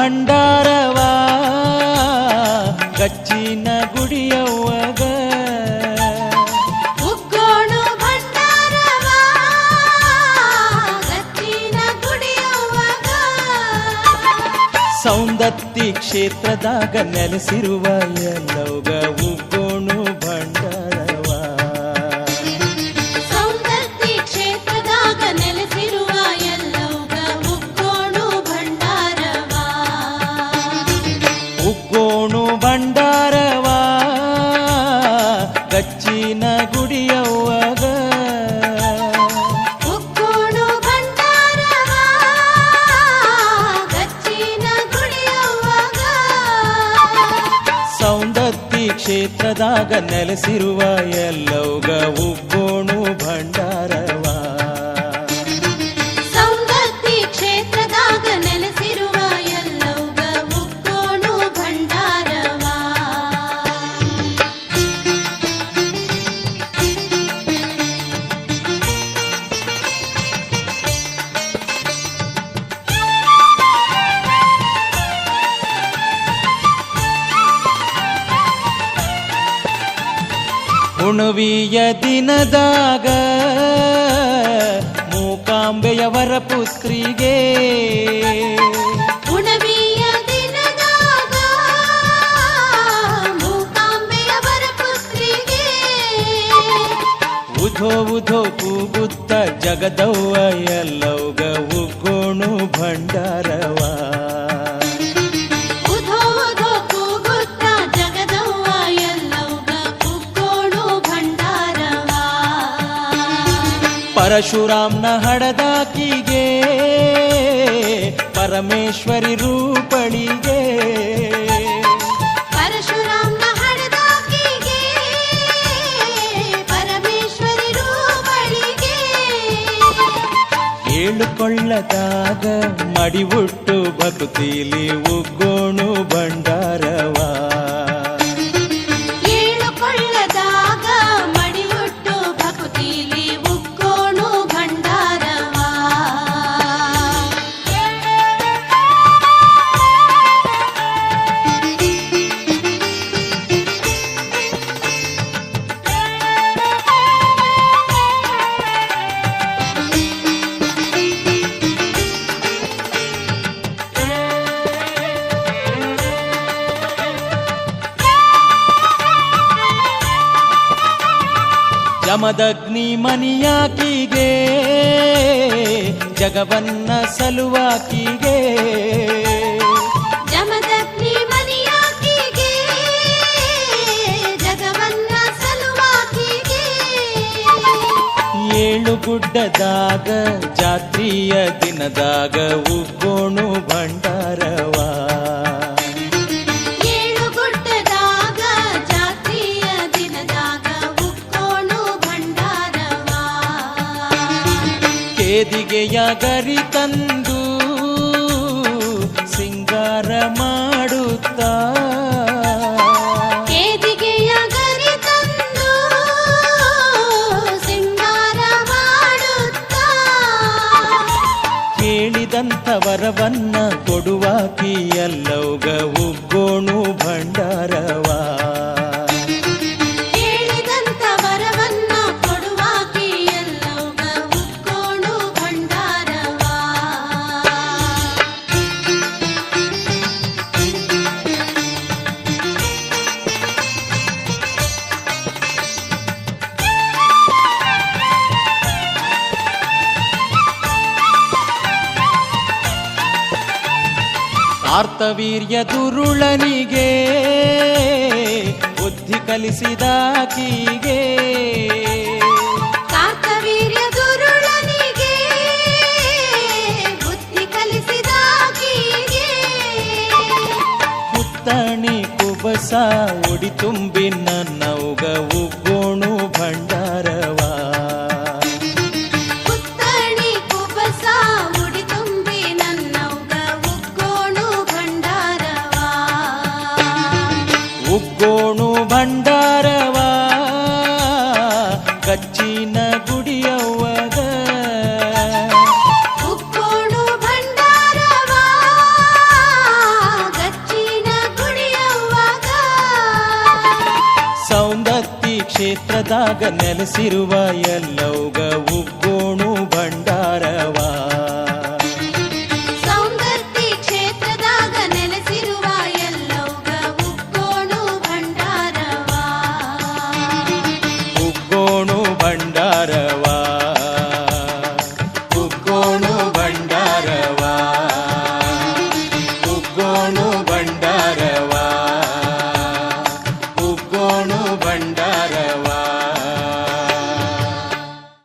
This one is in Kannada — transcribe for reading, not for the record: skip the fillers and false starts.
ಭಂಡಾರವಾ ಗಚ್ಚಿನ ಗುಡಿಯವ್ವಗ ಉಗ್ಗೋಣು ಭಂಡಾರವಾ ಗಚ್ಚಿನ ಗುಡಿಯವ್ವಗ ಸೌಂದತ್ತಿ ಕ್ಷೇತ್ರದಾಗ ನೆಲೆಸಿರುವ ಎಲ್ಲವ್ಗ ಉಗ್ಗೋಣು ಭಂಡಾರವಾ ಸೌಂದತ್ತಿ ಕ್ಷೇತ್ರದಾಗ ನೆಲೆಸಿರುವ ಎಲ್ಲವ್ಗ ಉಗ್ಗೋಣು ಭಂಡಾರವಾ ಉಗ್ಗೋಣು ಭಂಡಾರವಾ ಗಚ್ಚಿನ ಗುಡಿಯವ್ವಗ ಉಗ್ಗೋಣು ಭಂಡಾರವಾ ಗಚ್ಚಿನ ಗುಡಿಯವ್ವಗ ಸೌಂದತ್ತಿ ಕ್ಷೇತ್ರದಾಗ ನೆಲೆಸಿರುವ ಎಲ್ಲವ್ಗ ಉಗ್ಗೋಣು ಭಂಡಾರವಾ ಸೌಂದತ್ತಿ ಕ್ಷೇತ್ರದಾಗ ನೆಲೆಸಿರುವ ಎಲ್ಲವ್ಗ ಉಗ್ಗೋಣು ಭಂಡಾರವಾ ಹುಣವಿಯ ದಿನದಾಗ ಮೂಕಾಂಬೆಯವರ ಪುತ್ರಿಗೆ ಉಣವಿಯ ದಿನದಾಗ ಮೂಕಾಂಬೆಯವರ ಪುತ್ರಿಗೆ ಉಧೋ ಉಧೋ ಕೂಗುತ್ತ ಜಗದವ್ವ ಎಲ್ಲವ್ಗ ಉಗ್ಗೋಣು ಭಂಡಾರವಾ ಉಧೋ ಉಧೋ ಕೂಗುತ್ತ ಜಗದವ್ವ ಎಲ್ಲವ್ಗ ಉಗ್ಗೋಣು ಭಂಡಾರವಾ ಪರಶುರಾಮ್ನ ಹಡದಾಕಿಗೆ ಪರಮೇಶ್ವರಿ ರೂಪಳಿಗೆ ಪರಶುರಾಮನ ಹಡದಾಕಿಗೆ ಪರಮೇಶ್ವರಿ ರೂಪಳಿಗೆ ಏಳುಕೊಳ್ಳದಾಗ ಮಡಿವುಟ್ಟು ಭಕ್ತಿಲಿ ಉಗ್ಗೋಣು ಭಂಡಾರವಾ ಏಳುಕೊಳ್ಳದಾಗ ಮಡಿವುಟ್ಟು ಭಕ್ತಿಲಿ ಉಗ್ಗೋಣು ಭಂಡಾರವಾ ಯಮದಗ್ನಿ ಮನಿಯಾಕಿಗೆ ಜಗವನ್ನ ಸಲುವಾಕಿಗೆ ಜಮದಗ್ನಿ ಮನಿಯಾಕಿಗೆ ಜಗವನ್ನ ಸಲುವಾಕಿಗೆ ಏಳು ಗುಡ್ಡದಾಗ ಜಾತ್ರೆಯ ದಿನದಾಗ ಉಗ್ಗೋಣು ಭಂಡಾರವಾ ಏಳು ಗುಡ್ಡದಾಗ ಜಾತ್ರೆಯ ದಿನದಾಗ ಉಗ್ಗೋಣು ಭಂಡಾರವಾ ಕೇದಿಗೆಯ ಗರಿ ತಂದು ಸಿಂಗಾರ ಮಾಡುತ್ತಾ ಕೇದಿಗೆಯ ಗರಿ ತಂದು ಸಿಂಗಾರ ಮಾಡುತ್ತಾ ಕೇಳಿದಂಥ ವರವನ್ನ ಕೊಡುವಾಕಿ ಎಲ್ಲವ್ಗ ಉಗ್ಗೋಣು ಭಂಡಾರವಾ ಕೇಳಿದಂತ ವರವನ್ನ ಕೊಡುವಾಕಿ ಎಲ್ಲವ್ಗ ಉಗ್ಗೋಣು ಭಂಡಾರವಾ ಕಾರ್ತವೀರ್ಯ ದುರುಳನಿಗೆ ಬುದ್ಧಿ ಕಲಿಸಿದಾಕಿಗೆ ಕಾರ್ತವೀರ್ಯ ದುರುಳನಿಗೆ ಬುದ್ಧಿ ಕಲಿಸಿದಾಕಿಗೆ ಪುತ್ತಣಿ ಕುಬಸ ಉಡಿ ತುಂಬಿ ನನ್ನವ್ಗ ಉಗ್ಗೋಣು ಭಂಡಾರವಾ ಪುತ್ತಣಿ ಕುಬಸ ಉಡಿ ತುಂಬಿ ನನ್ನವ್ಗ ಉಗ್ಗೋಣು ಭಂಡಾರವಾ ಉಗ್ಗೋಣು ಭಂಡಾರವಾ ಗಚ್ಚಿನ ಗುಡಿಯವ್ವಗ ಉಗ್ಗೋಣು ಭಂಡಾರವಾ ಸೌಂದತ್ತಿ ಕ್ಷೇತ್ರದಾಗ ನೆಲೆಸಿರುವ ಎಲ್ಲವುಗ ಉಗ್ಗೋಣು ಭಂಡಾರವಾ. ಸೌಂದರ್ತಿ ಕ್ಷೇತ್ರದಾಗ ನೆಲೆಸಿರುವ ಎಲ್ಲವುಗ ಉಗ್ಗೋಣು ಭಂಡಾರವಾ. ಉಗ್ಗೋಣು ಭಂಡಾರವಾ. ಉಗ್ಗೋಣು ಭಂಡಾರವಾ. ಉಗ್ಗೋಣು ಭಂಡಾರವಾ. ಉಗ್ಗೋಣು ಭಂಡಾರ